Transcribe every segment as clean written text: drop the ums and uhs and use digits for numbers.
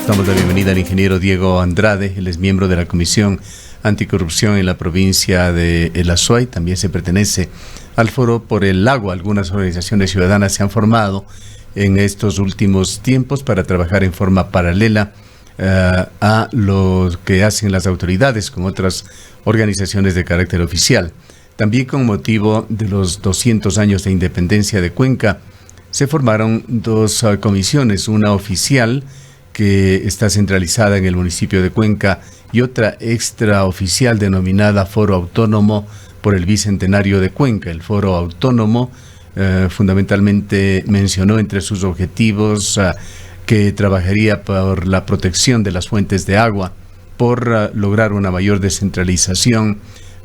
Damos la bienvenida al ingeniero Diego Andrade. Él es miembro de la Comisión Anticorrupción en la provincia de El Azuay. También se pertenece al Foro por el Agua. Algunas organizaciones ciudadanas se han formado en estos últimos tiempos para trabajar en forma paralela a lo que hacen las autoridades con otras organizaciones de carácter oficial. También con motivo de los 200 años de independencia de Cuenca, se formaron dos comisiones, una oficial que está centralizada en el municipio de Cuenca y otra extraoficial denominada Foro Autónomo por el Bicentenario de Cuenca. El Foro Autónomo fundamentalmente mencionó entre sus objetivos que trabajaría por la protección de las fuentes de agua, por lograr una mayor descentralización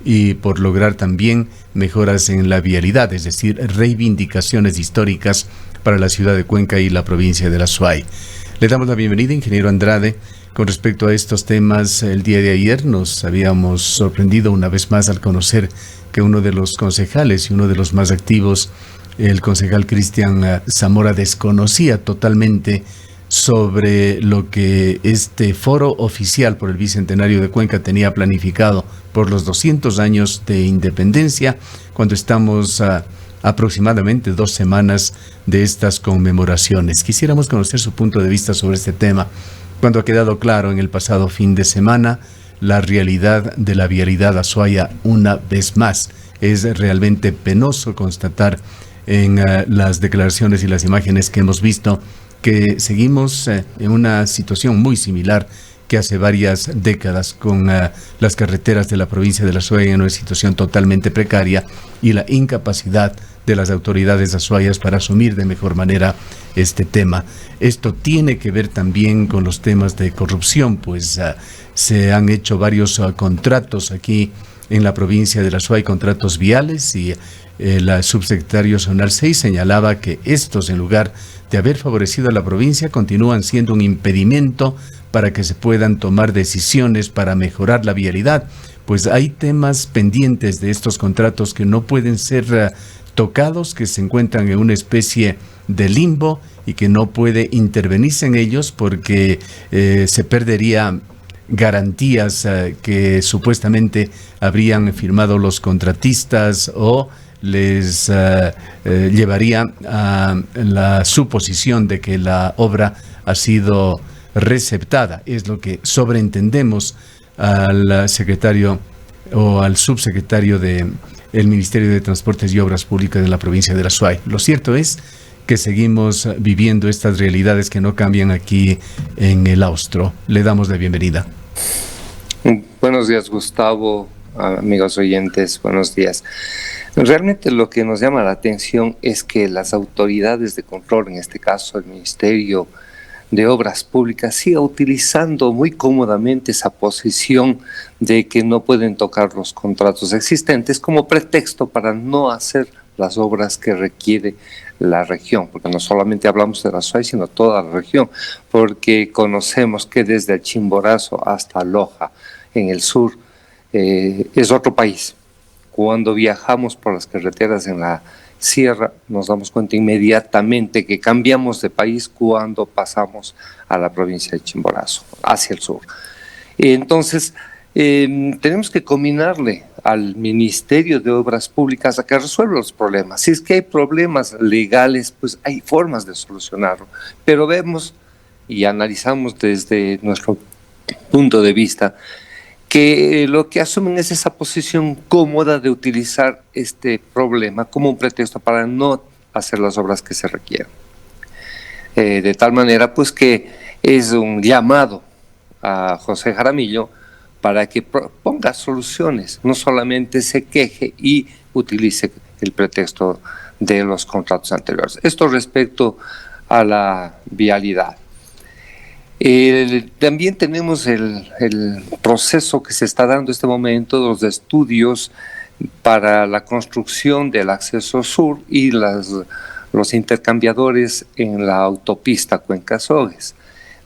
y por lograr también mejoras en la vialidad, es decir, reivindicaciones históricas para la ciudad de Cuenca y la provincia de La Azuay. Le damos la bienvenida, ingeniero Andrade. Con respecto a estos temas, el día de ayer nos habíamos sorprendido una vez más al conocer que uno de los concejales y uno de los más activos, el concejal Cristian Zamora, desconocía totalmente sobre lo que este foro oficial por el Bicentenario de Cuenca tenía planificado por los 200 años de independencia, cuando estamos a aproximadamente 2 semanas de estas conmemoraciones. Quisiéramos conocer su punto de vista sobre este tema, cuando ha quedado claro en el pasado fin de semana la realidad de la vialidad azuaya una vez más. Es realmente penoso constatar en las declaraciones y las imágenes que hemos visto que seguimos en una situación muy similar que hace varias décadas, con las carreteras de la provincia de La Azuay en una situación totalmente precaria y la incapacidad de las autoridades azuayas para asumir de mejor manera este tema. Esto tiene que ver también con los temas de corrupción, pues se han hecho varios contratos aquí en la provincia de La Azuay, contratos viales, y el subsecretario Zonal 6 señalaba que estos, en lugar de haber favorecido a la provincia, continúan siendo un impedimento para que se puedan tomar decisiones para mejorar la vialidad. Pues hay temas pendientes de estos contratos que no pueden ser tocados, que se encuentran en una especie de limbo y que no puede intervenirse en ellos porque se perdería garantías que supuestamente habrían firmado los contratistas, o les llevaría a la suposición de que la obra ha sido receptada. Es lo que sobreentendemos al secretario o al subsecretario del Ministerio de Transportes y Obras Públicas de la provincia de La Azuay. Lo cierto es que seguimos viviendo estas realidades que no cambian aquí en el Austro. Le damos la bienvenida. Buenos días, Gustavo, amigos oyentes, buenos días. Realmente lo que nos llama la atención es que las autoridades de control, en este caso el Ministerio de Obras Públicas, siga utilizando muy cómodamente esa posición de que no pueden tocar los contratos existentes como pretexto para no hacer las obras que requiere la región, porque no solamente hablamos de La Azuay, sino toda la región, porque conocemos que desde el Chimborazo hasta Loja, en el sur, es otro país. Cuando viajamos por las carreteras en la sierra, nos damos cuenta inmediatamente que cambiamos de país cuando pasamos a la provincia de Chimborazo, hacia el sur. Entonces, tenemos que combinarle al Ministerio de Obras Públicas a que resuelva los problemas. Si es que hay problemas legales, pues hay formas de solucionarlo. Pero vemos y analizamos desde nuestro punto de vista que lo que asumen es esa posición cómoda de utilizar este problema como un pretexto para no hacer las obras que se requieren. De tal manera, pues, que es un llamado a José Jaramillo para que ponga soluciones, no solamente se queje y utilice el pretexto de los contratos anteriores. Esto respecto a la vialidad. También tenemos el proceso que se está dando en este momento, los estudios para la construcción del acceso sur y los intercambiadores en la autopista Cuenca-Sogues.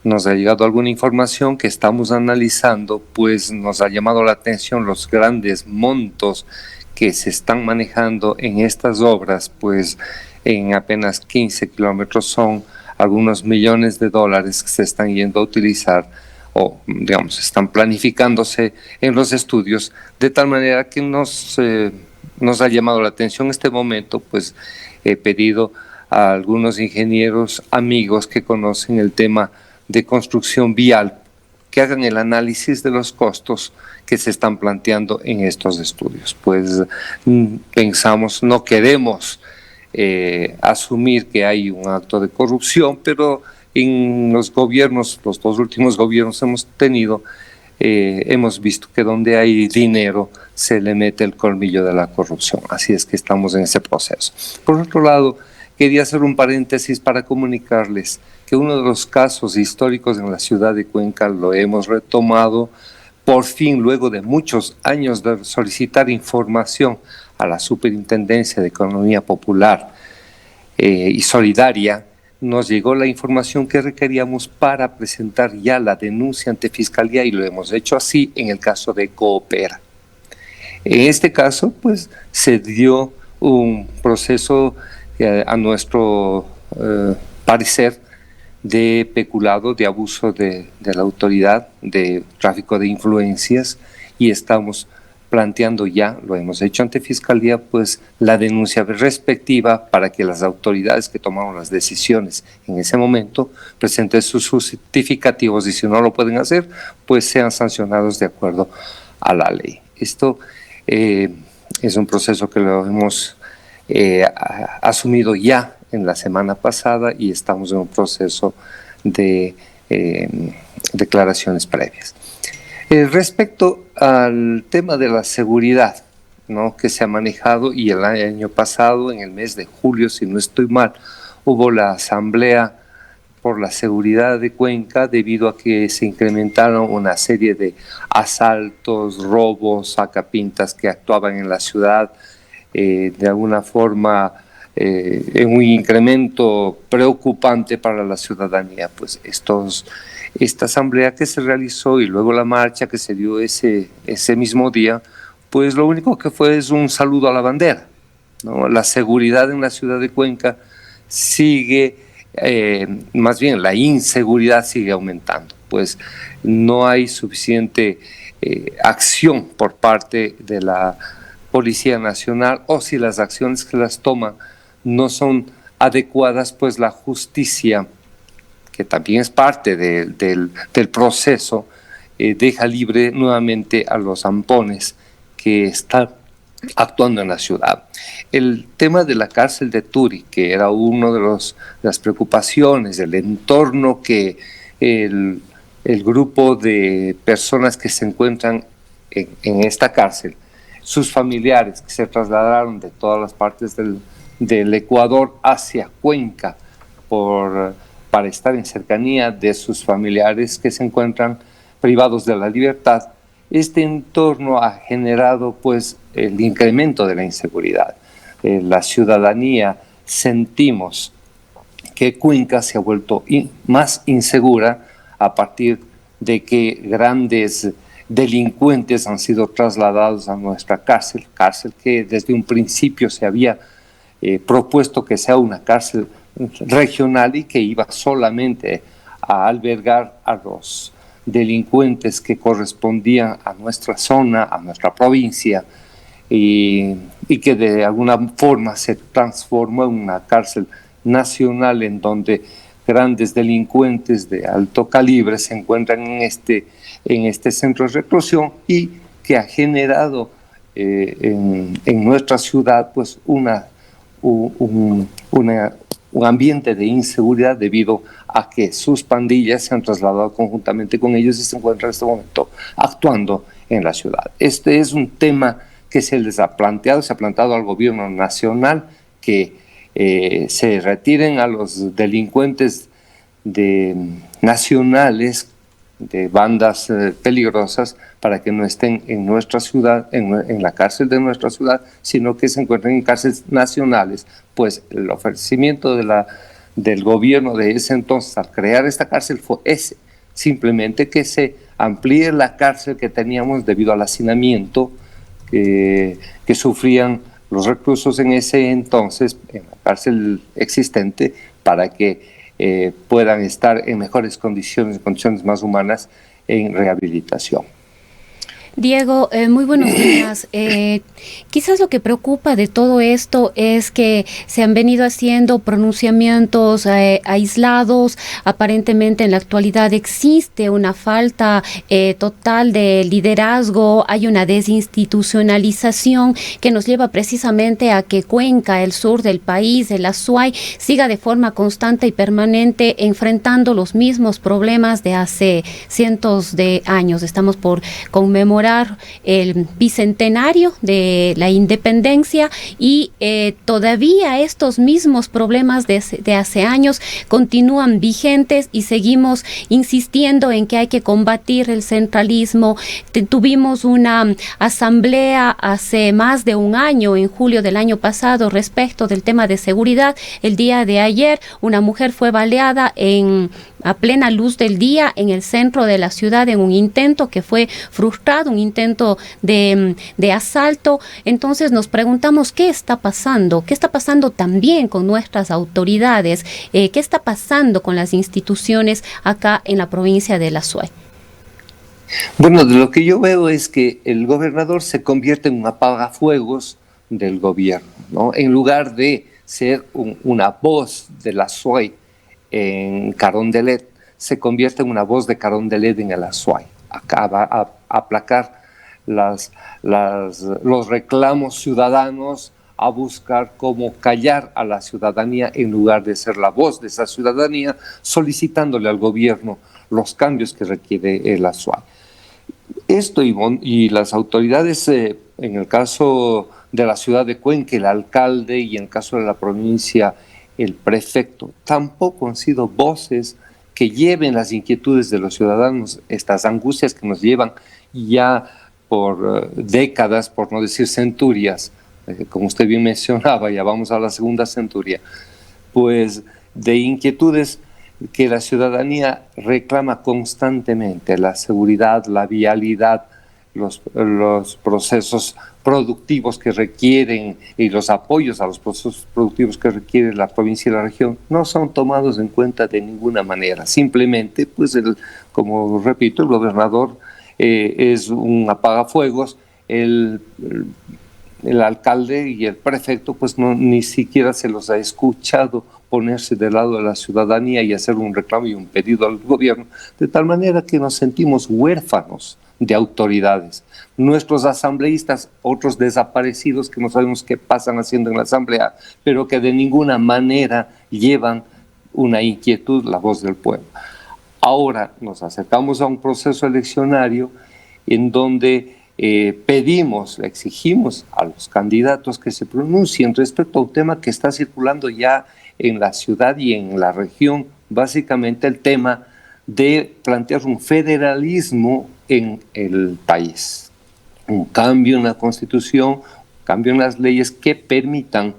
Nos ha llegado alguna información que estamos analizando, pues nos ha llamado la atención los grandes montos que se están manejando en estas obras, pues en apenas 15 kilómetros son algunos millones de dólares que se están yendo a utilizar o, digamos, están planificándose en los estudios, de tal manera que nos ha llamado la atención este momento, pues he pedido a algunos ingenieros amigos que conocen el tema de construcción vial que hagan el análisis de los costos que se están planteando en estos estudios. Pues pensamos, no queremos asumir que hay un acto de corrupción, pero en los gobiernos, los dos últimos gobiernos hemos visto que donde hay dinero se le mete el colmillo de la corrupción. Así es que estamos en ese proceso. Por otro lado, quería hacer un paréntesis para comunicarles que uno de los casos históricos en la ciudad de Cuenca lo hemos retomado por fin, luego de muchos años de solicitar información a la Superintendencia de Economía Popular y Solidaria. Nos llegó la información que requeríamos para presentar ya la denuncia ante Fiscalía y lo hemos hecho así en el caso de Coopera. En este caso, pues, se dio un proceso a nuestro parecer de peculado, de abuso de la autoridad, de tráfico de influencias, y estamos planteando ya, lo hemos hecho ante Fiscalía, pues la denuncia respectiva para que las autoridades que tomaron las decisiones en ese momento presenten sus justificativos y si no lo pueden hacer, pues sean sancionados de acuerdo a la ley. Esto es un proceso que lo hemos asumido ya en la semana pasada y estamos en un proceso de declaraciones previas. Respecto al tema de la seguridad, ¿no?, que se ha manejado, y el año pasado, en el mes de julio, si no estoy mal, hubo la asamblea por la seguridad de Cuenca debido a que se incrementaron una serie de asaltos, robos, sacapintas que actuaban en la ciudad de alguna forma en un incremento preocupante para la ciudadanía. Pues esta asamblea que se realizó y luego la marcha que se dio ese mismo día, pues lo único que fue es un saludo a la bandera, ¿no? La seguridad en la ciudad de Cuenca sigue, más bien la inseguridad sigue aumentando, pues no hay suficiente acción por parte de la Policía Nacional, o si las acciones que las toman no son adecuadas, pues la justicia, que también es parte del proceso, deja libre nuevamente a los zampones que están actuando en la ciudad. El tema de la cárcel de Turi, que era una de las preocupaciones del entorno que el grupo de personas que se encuentran en esta cárcel, sus familiares que se trasladaron de todas las partes del Ecuador hacia Cuenca para estar en cercanía de sus familiares que se encuentran privados de la libertad, este entorno ha generado pues el incremento de la inseguridad. La ciudadanía sentimos que Cuenca se ha vuelto más insegura a partir de que grandes delincuentes han sido trasladados a nuestra cárcel que desde un principio se había propuesto que sea una cárcel regional y que iba solamente a albergar a los delincuentes que correspondían a nuestra zona, a nuestra provincia, y que de alguna forma se transformó en una cárcel nacional en donde grandes delincuentes de alto calibre se encuentran en este centro de reclusión, y que ha generado en nuestra ciudad pues un ambiente de inseguridad debido a que sus pandillas se han trasladado conjuntamente con ellos y se encuentran en este momento actuando en la ciudad. Este es un tema que se les ha planteado, se ha planteado al gobierno nacional que se retiren a los delincuentes nacionales de bandas peligrosas para que no estén en nuestra ciudad, en la cárcel de nuestra ciudad, sino que se encuentren en cárceles nacionales. Pues el ofrecimiento del gobierno de ese entonces al crear esta cárcel fue ese, simplemente que se amplíe la cárcel que teníamos debido al hacinamiento que sufrían los reclusos en ese entonces en la cárcel existente, para que puedan estar en mejores condiciones más humanas en rehabilitación. Diego, muy buenos días. Quizás lo que preocupa de todo esto es que se han venido haciendo pronunciamientos aislados. Aparentemente en la actualidad existe una falta total de liderazgo, hay una desinstitucionalización que nos lleva precisamente a que Cuenca, el sur del país, el Azuay, siga de forma constante y permanente enfrentando los mismos problemas de hace cientos de años. Estamos por conmemorar el bicentenario de la independencia y todavía estos mismos problemas de hace años continúan vigentes y seguimos insistiendo en que hay que combatir el centralismo. Tuvimos una asamblea hace más de un año, en julio del año pasado, respecto del tema de seguridad. El día de ayer una mujer fue baleada a plena luz del día en el centro de la ciudad en un intento que fue frustrado, un intento de asalto. Entonces nos preguntamos qué está pasando también con nuestras autoridades, qué está pasando con las instituciones acá en la provincia de La Azuay. Bueno, de lo que yo veo es que el gobernador se convierte en un apagafuegos del gobierno, ¿no? En lugar de ser una voz de La Azuay en Carondelet, se convierte en una voz de Carondelet en el Azuay. Acaba a aplacar los reclamos ciudadanos, a buscar cómo callar a la ciudadanía en lugar de ser la voz de esa ciudadanía, solicitándole al gobierno los cambios que requiere el Azuay. Esto y las autoridades, en el caso de la ciudad de Cuenca, el alcalde, y en el caso de la provincia, el prefecto, tampoco han sido voces que lleven las inquietudes de los ciudadanos, estas angustias que nos llevan ya por décadas, por no decir centurias, como usted bien mencionaba, ya vamos a la segunda centuria, pues de inquietudes que la ciudadanía reclama constantemente: la seguridad, la vialidad, los procesos productivos que requieren y los apoyos a los procesos productivos que requiere la provincia y la región no son tomados en cuenta de ninguna manera. Simplemente, pues, como repito, el gobernador es un apagafuegos, el alcalde y el prefecto pues ni siquiera se los ha escuchado ponerse del lado de la ciudadanía y hacer un reclamo y un pedido al gobierno, de tal manera que nos sentimos huérfanos de autoridades. Nuestros asambleístas, otros desaparecidos que no sabemos qué pasan haciendo en la asamblea, pero que de ninguna manera llevan una inquietud, la voz del pueblo. Ahora nos acercamos a un proceso eleccionario en donde exigimos a los candidatos que se pronuncien respecto a un tema que está circulando ya en la ciudad y en la región, básicamente el tema de plantear un federalismo en el país, un cambio en la Constitución, un cambio en las leyes que permitan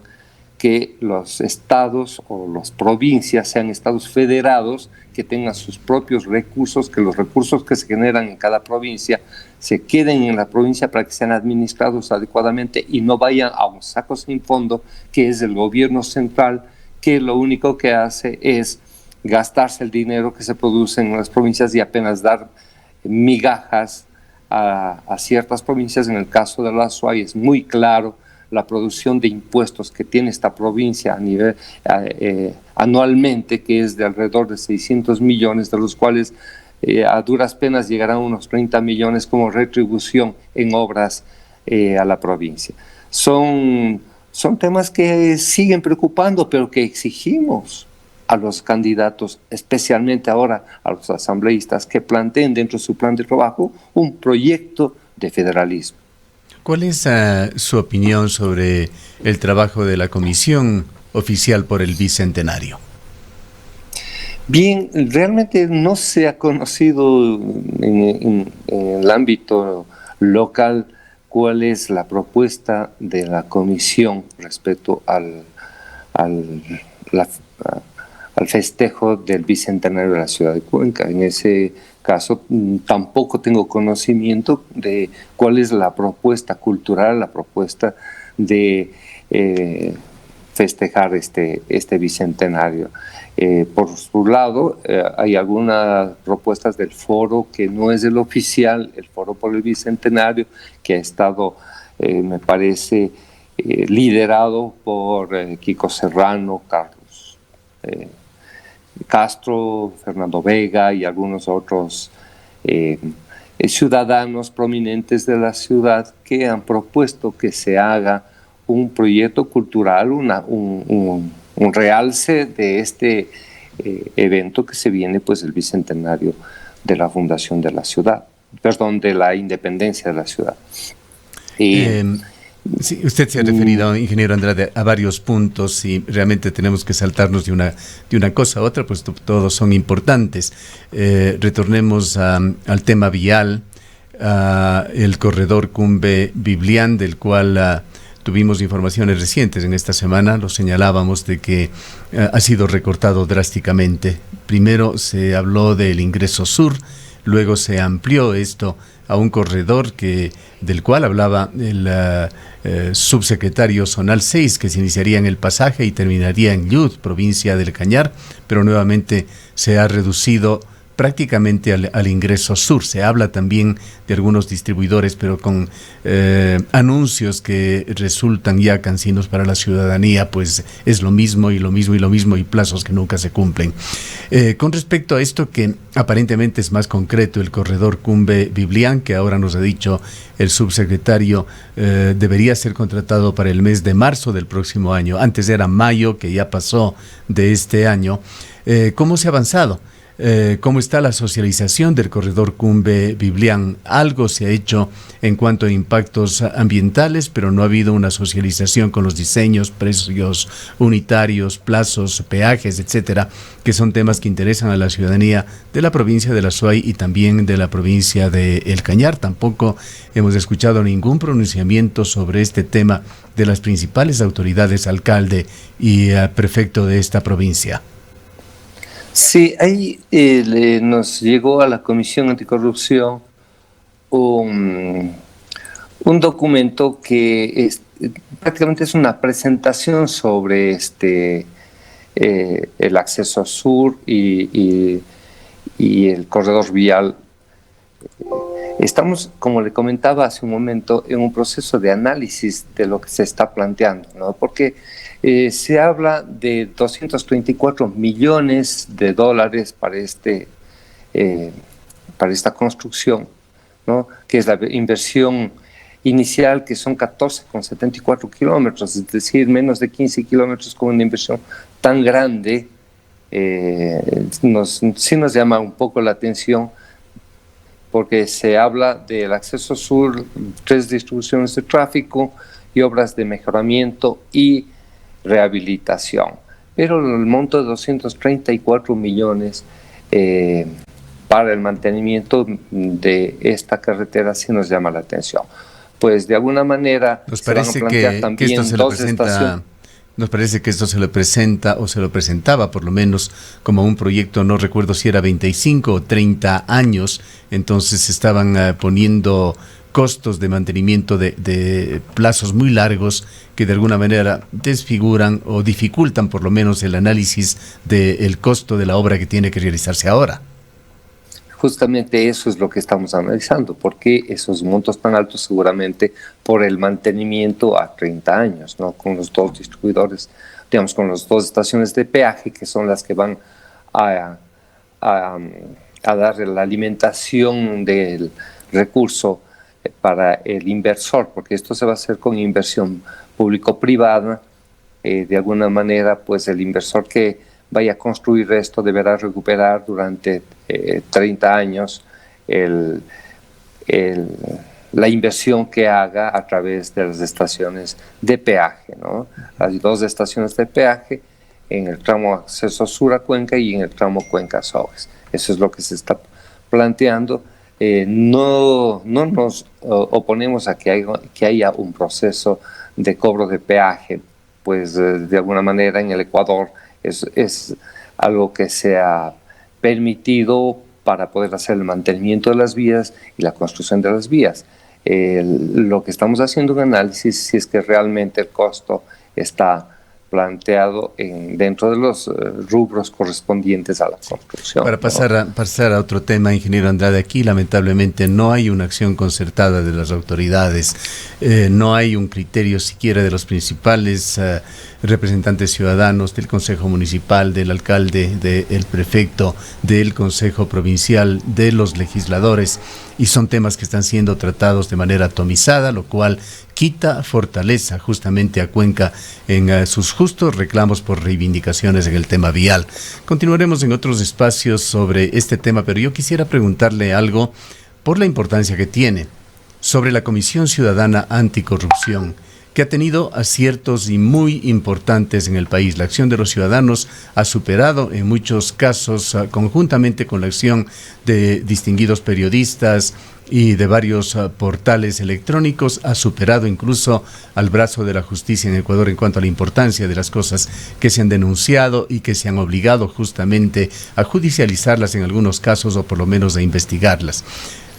que los estados o las provincias sean estados federados, que tengan sus propios recursos, que los recursos que se generan en cada provincia se queden en la provincia para que sean administrados adecuadamente y no vayan a un saco sin fondo, que es el gobierno central, que lo único que hace es gastarse el dinero que se produce en las provincias y apenas dar migajas a ciertas provincias. En el caso de la Azuay es muy claro la producción de impuestos que tiene esta provincia a nivel anualmente, que es de alrededor de 600 millones, de los cuales a duras penas llegarán unos 30 millones como retribución en obras a la provincia. Son temas que siguen preocupando, pero que exigimos a los candidatos, especialmente ahora a los asambleístas, que planteen dentro de su plan de trabajo un proyecto de federalismo. ¿Cuál es su opinión sobre el trabajo de la Comisión Oficial por el Bicentenario? Bien, realmente no se ha conocido en el ámbito local cuál es la propuesta de la Comisión respecto al festejo del Bicentenario de la ciudad de Cuenca. En ese caso, tampoco tengo conocimiento de cuál es la propuesta cultural, la propuesta de festejar este bicentenario. Por su lado, hay algunas propuestas del foro que no es el oficial, el foro por el bicentenario, que ha estado, me parece, liderado por Kiko Serrano, Carlos Castro, Fernando Vega y algunos otros ciudadanos prominentes de la ciudad, que han propuesto que se haga un proyecto cultural, un realce de este evento que se viene, pues el bicentenario de la fundación de la ciudad, perdón, de la independencia de la ciudad. Sí, usted se ha referido, ingeniero Andrade, a varios puntos y realmente tenemos que saltarnos de una cosa a otra, pues todos son importantes. Retornemos al tema vial, el corredor Cumbe-Biblián, del cual tuvimos informaciones recientes en esta semana, lo señalábamos de que ha sido recortado drásticamente. Primero se habló del ingreso sur, luego se amplió esto a un corredor del cual hablaba el subsecretario Zonal 6, que se iniciaría en el Pasaje y terminaría en Lludd, provincia del Cañar, pero nuevamente se ha reducido prácticamente al ingreso sur. Se habla también de algunos distribuidores, pero con anuncios que resultan ya cansinos para la ciudadanía, pues es lo mismo y lo mismo y lo mismo y plazos que nunca se cumplen. Con respecto a esto que aparentemente es más concreto, el corredor Cumbe-Biblián, que ahora nos ha dicho el subsecretario, debería ser contratado para el mes de marzo del próximo año. Antes era mayo, que ya pasó de este año. ¿Cómo se ha avanzado? ¿Cómo está la socialización del corredor Cumbe-Biblián? Algo se ha hecho en cuanto a impactos ambientales, pero no ha habido una socialización con los diseños, precios unitarios, plazos, peajes, etcétera, que son temas que interesan a la ciudadanía de la provincia de La Suay y también de la provincia de El Cañar. Tampoco hemos escuchado ningún pronunciamiento sobre este tema de las principales autoridades, alcalde y prefecto de esta provincia. Sí, ahí nos llegó a la Comisión Anticorrupción un documento que prácticamente es una presentación sobre el acceso sur y el corredor vial. Estamos, como le comentaba hace un momento, en un proceso de análisis de lo que se está planteando, ¿no? Porque se habla de 234 millones de dólares para esta construcción, ¿no? Que es la inversión inicial, que son 14,74 kilómetros, es decir, menos de 15 kilómetros. Con una inversión tan grande, sí nos llama un poco la atención, porque se habla del acceso sur, 3 distribuciones de tráfico y obras de mejoramiento y rehabilitación. Pero el monto de 234 millones para el mantenimiento de esta carretera sí nos llama la atención. Pues de alguna manera nos parece que esto se lo presenta. Nos parece que esto se lo presenta, o se lo presentaba por lo menos, como un proyecto, no recuerdo si era 25 o 30 años, entonces estaban poniendo costos de mantenimiento de plazos muy largos que de alguna manera desfiguran o dificultan por lo menos el análisis del costo de la obra que tiene que realizarse ahora. Justamente eso es lo que estamos analizando. ¿Por qué esos montos tan altos? Seguramente por el mantenimiento a 30 años, ¿no? Con los 2 distribuidores, digamos, con las 2 estaciones de peaje, que son las que van a dar la alimentación del recurso para el inversor, porque esto se va a hacer con inversión público-privada. De alguna manera, pues el inversor que vaya a construir esto deberá recuperar durante 30 años la inversión que haga a través de las estaciones de peaje, ¿no? Hay 2 estaciones de peaje en el tramo acceso sur a Cuenca y en el tramo Cuenca-Sogues. Eso es lo que se está planteando. No nos oponemos a que haya un proceso de cobro de peaje, pues de alguna manera en el Ecuador es algo que se ha permitido para poder hacer el mantenimiento de las vías y la construcción de las vías. Lo que estamos haciendo un análisis si es que realmente el costo está planteado dentro de los rubros correspondientes a la construcción. Para pasar a otro tema, ingeniero Andrade, aquí lamentablemente no hay una acción concertada de las autoridades, no hay un criterio siquiera de los principales representantes ciudadanos, del Consejo Municipal, del alcalde, del prefecto, del Consejo Provincial, de los legisladores, y son temas que están siendo tratados de manera atomizada, lo cual quita fortaleza justamente a Cuenca en sus justos reclamos por reivindicaciones en el tema vial. Continuaremos en otros espacios sobre este tema, pero yo quisiera preguntarle algo por la importancia que tiene sobre la Comisión Ciudadana Anticorrupción, que ha tenido aciertos y muy importantes en el país. La acción de los ciudadanos ha superado en muchos casos, conjuntamente con la acción de distinguidos periodistas y de varios portales electrónicos, ha superado incluso al brazo de la justicia en Ecuador en cuanto a la importancia de las cosas que se han denunciado y que se han obligado justamente a judicializarlas en algunos casos, o por lo menos a investigarlas.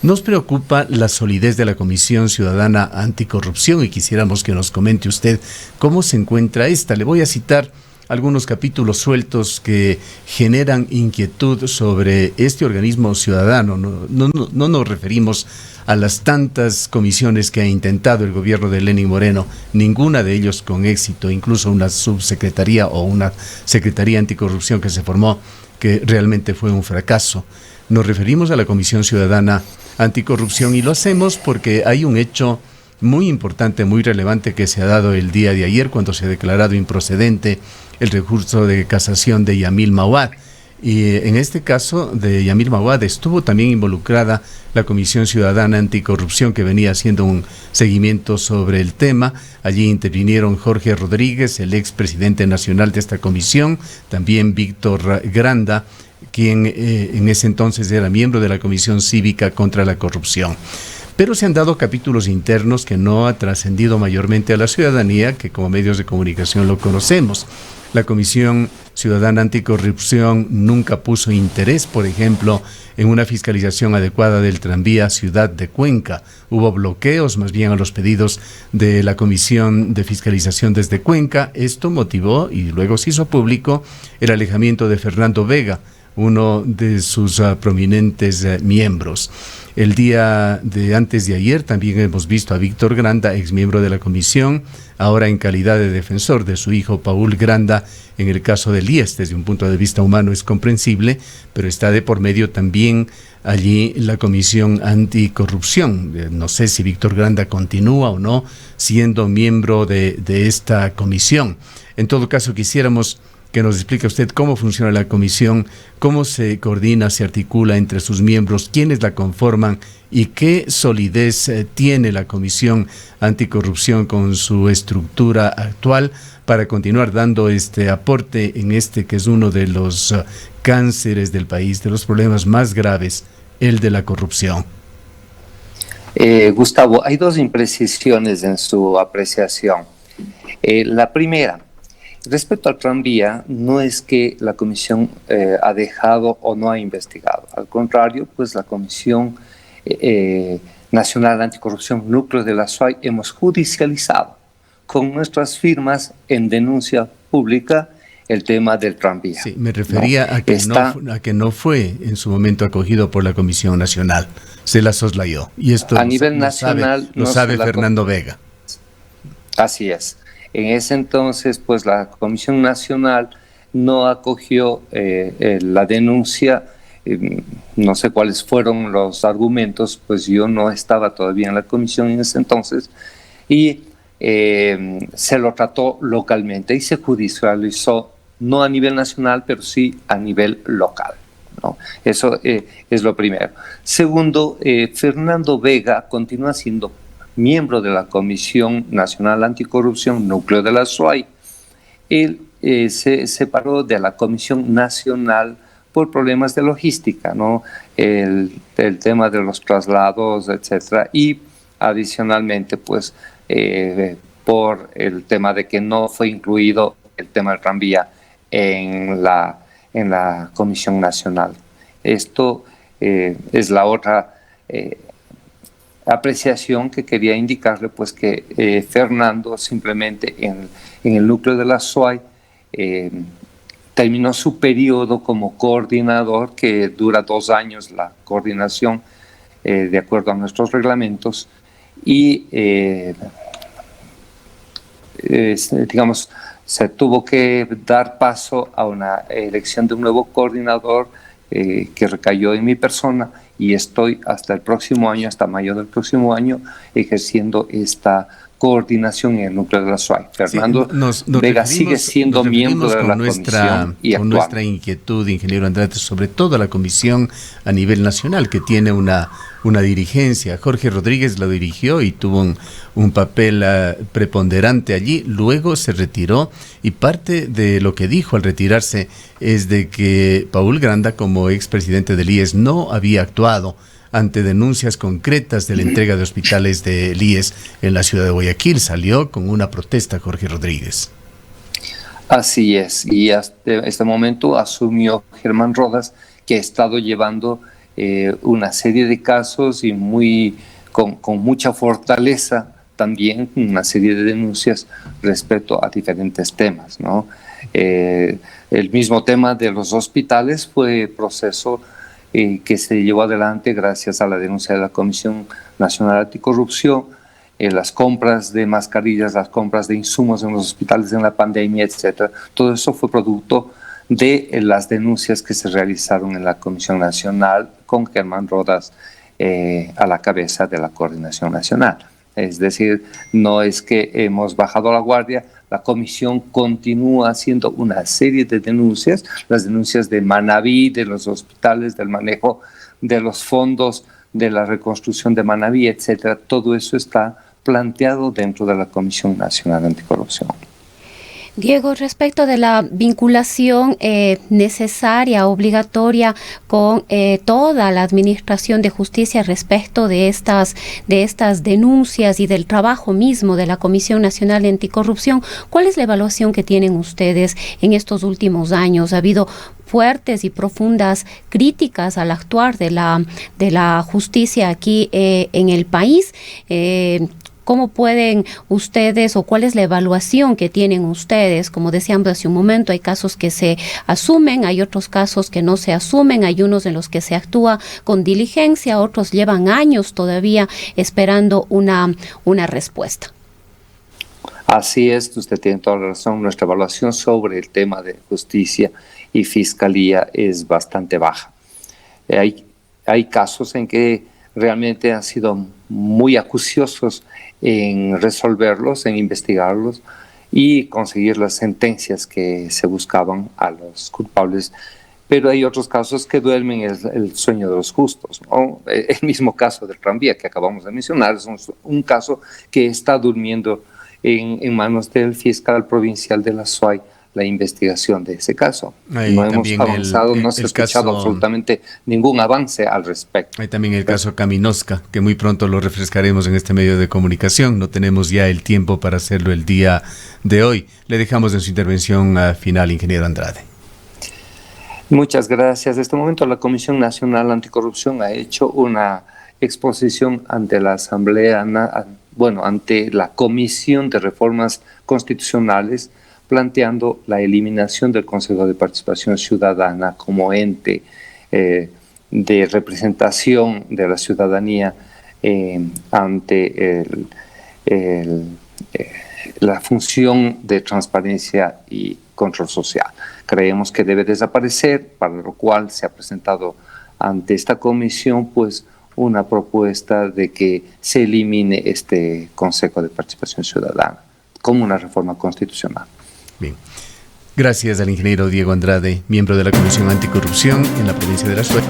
Nos preocupa la solidez de la Comisión Ciudadana Anticorrupción y quisiéramos que nos comente usted cómo se encuentra esta. Le voy a citar algunos capítulos sueltos que generan inquietud sobre este organismo ciudadano. No nos referimos a las tantas comisiones que ha intentado el gobierno de Lenín Moreno, ninguna de ellos con éxito, incluso una subsecretaría o una secretaría anticorrupción que se formó, que realmente fue un fracaso. Nos referimos a la Comisión Ciudadana Anticorrupción y lo hacemos porque hay un hecho muy importante, muy relevante que se ha dado el día de ayer cuando se ha declarado improcedente el recurso de casación de Yamil Mawad. Y en este caso de Yamil Mawad estuvo también involucrada la Comisión Ciudadana Anticorrupción, que venía haciendo un seguimiento sobre el tema. Allí intervinieron Jorge Rodríguez, el expresidente nacional de esta comisión, también Víctor Granda, quien en ese entonces era miembro de la Comisión Cívica contra la Corrupción. Pero se han dado capítulos internos que no ha trascendido mayormente a la ciudadanía, que como medios de comunicación lo conocemos. La Comisión Ciudadana Anticorrupción nunca puso interés, por ejemplo, en una fiscalización adecuada del tranvía Ciudad de Cuenca. Hubo bloqueos más bien a los pedidos de la Comisión de Fiscalización desde Cuenca. Esto motivó, y luego se hizo público, el alejamiento de Fernando Vega, uno de sus prominentes miembros. El día de antes de ayer también hemos visto a Víctor Granda, exmiembro de la comisión, ahora en calidad de defensor de su hijo Paul Granda en el caso del IES. Desde un punto de vista humano es comprensible, pero está de por medio también allí la Comisión Anticorrupción. No sé si Víctor Granda continúa o no siendo miembro de esta comisión. En todo caso, quisiéramos que nos explique usted cómo funciona la comisión, cómo se coordina, se articula entre sus miembros, quiénes la conforman y qué solidez tiene la Comisión Anticorrupción con su estructura actual para continuar dando este aporte en este que es uno de los cánceres del país, de los problemas más graves, el de la corrupción. Gustavo, hay dos imprecisiones en su apreciación. La primera, respecto al tranvía, no es que la comisión ha dejado o no ha investigado. Al contrario, pues la Comisión Nacional Anticorrupción, núcleo de la SUAY, hemos judicializado con nuestras firmas en denuncia pública el tema del tranvía. Sí, me refería, ¿no?, a que no fue en su momento acogido por la Comisión Nacional. Se la soslayó. Y esto a nivel nacional lo sabe Fernando Vega. Así es. En ese entonces, pues la Comisión Nacional no acogió la denuncia. No sé cuáles fueron los argumentos, pues yo no estaba todavía en la comisión en ese entonces, y se lo trató localmente y se judicializó, no a nivel nacional, pero sí a nivel local, ¿no? Eso es lo primero. Segundo, Fernando Vega continúa siendo miembro de la Comisión Nacional Anticorrupción, núcleo de la SUAY. Él se separó de la Comisión Nacional por problemas de logística, ¿no? El tema de los traslados, etcétera, y adicionalmente, pues, por el tema de que no fue incluido el tema del tranvía en la Comisión Nacional. Esto es la otra apreciación que quería indicarle, pues que Fernando simplemente en el núcleo de la SUAY terminó su periodo como coordinador, que dura 2 años la coordinación, de acuerdo a nuestros reglamentos, y digamos, se tuvo que dar paso a una elección de un nuevo coordinador que recayó en mi persona, y estoy hasta el próximo año, hasta mayo del próximo año, ejerciendo esta coordinación en el núcleo de la SUAY. Fernando Vega sigue siendo miembro de la comisión y con nuestra inquietud, ingeniero Andrade, sobre todo la comisión a nivel nacional, que tiene una dirigencia. Jorge Rodríguez la dirigió y tuvo un papel preponderante allí. Luego se retiró, y parte de lo que dijo al retirarse es de que Paul Granda, como expresidente del IES, no había actuado ante denuncias concretas de la entrega de hospitales del IES en la ciudad de Guayaquil. Salió con una protesta Jorge Rodríguez. Así es, y hasta este momento asumió Germán Rodas, que ha estado llevando una serie de casos y con mucha fortaleza también una serie de denuncias respecto a diferentes temas, ¿no? El mismo tema de los hospitales fue proceso que se llevó adelante gracias a la denuncia de la Comisión Nacional Anticorrupción, las compras de mascarillas, las compras de insumos en los hospitales en la pandemia, etcétera. Todo eso fue producto de las denuncias que se realizaron en la Comisión Nacional con Germán Rodas a la cabeza de la Coordinación Nacional. Es decir, no es que hemos bajado la guardia, la comisión continúa haciendo una serie de denuncias, las denuncias de Manabí, de los hospitales, del manejo de los fondos, de la reconstrucción de Manabí, etcétera. Todo eso está planteado dentro de la Comisión Nacional Anticorrupción. Diego, respecto de la vinculación necesaria, obligatoria con toda la Administración de Justicia respecto de estas denuncias y del trabajo mismo de la Comisión Nacional Anticorrupción, ¿cuál es la evaluación que tienen ustedes en estos últimos años? ¿Ha habido fuertes y profundas críticas al actuar de la justicia aquí en el país? ¿Cómo pueden ustedes, o cuál es la evaluación que tienen ustedes? Como decíamos hace un momento, hay casos que se asumen, hay otros casos que no se asumen, hay unos en los que se actúa con diligencia, otros llevan años todavía esperando una respuesta. Así es, usted tiene toda la razón. Nuestra evaluación sobre el tema de justicia y fiscalía es bastante baja. Hay casos en que realmente han sido muy acuciosos en resolverlos, en investigarlos y conseguir las sentencias que se buscaban a los culpables. Pero hay otros casos que duermen el sueño de los justos, ¿no? El mismo caso del tranvía que acabamos de mencionar es un caso que está durmiendo en manos del fiscal provincial de la SUAY, la investigación de ese caso. No hemos avanzado, no se ha escuchado absolutamente ningún avance al respecto. Hay también el caso Caminosca, que muy pronto lo refrescaremos en este medio de comunicación. No tenemos ya el tiempo para hacerlo el día de hoy. Le dejamos en su intervención final, ingeniero Andrade. Muchas gracias. En este momento la Comisión Nacional Anticorrupción ha hecho una exposición ante la Asamblea, ante la Comisión de Reformas Constitucionales, planteando la eliminación del Consejo de Participación Ciudadana como ente de representación de la ciudadanía ante la función de transparencia y control social. Creemos que debe desaparecer, para lo cual se ha presentado ante esta comisión pues una propuesta de que se elimine este Consejo de Participación Ciudadana como una reforma constitucional. Bien. Gracias al ingeniero Diego Andrade, miembro de la Comisión Anticorrupción en la provincia de La Suay.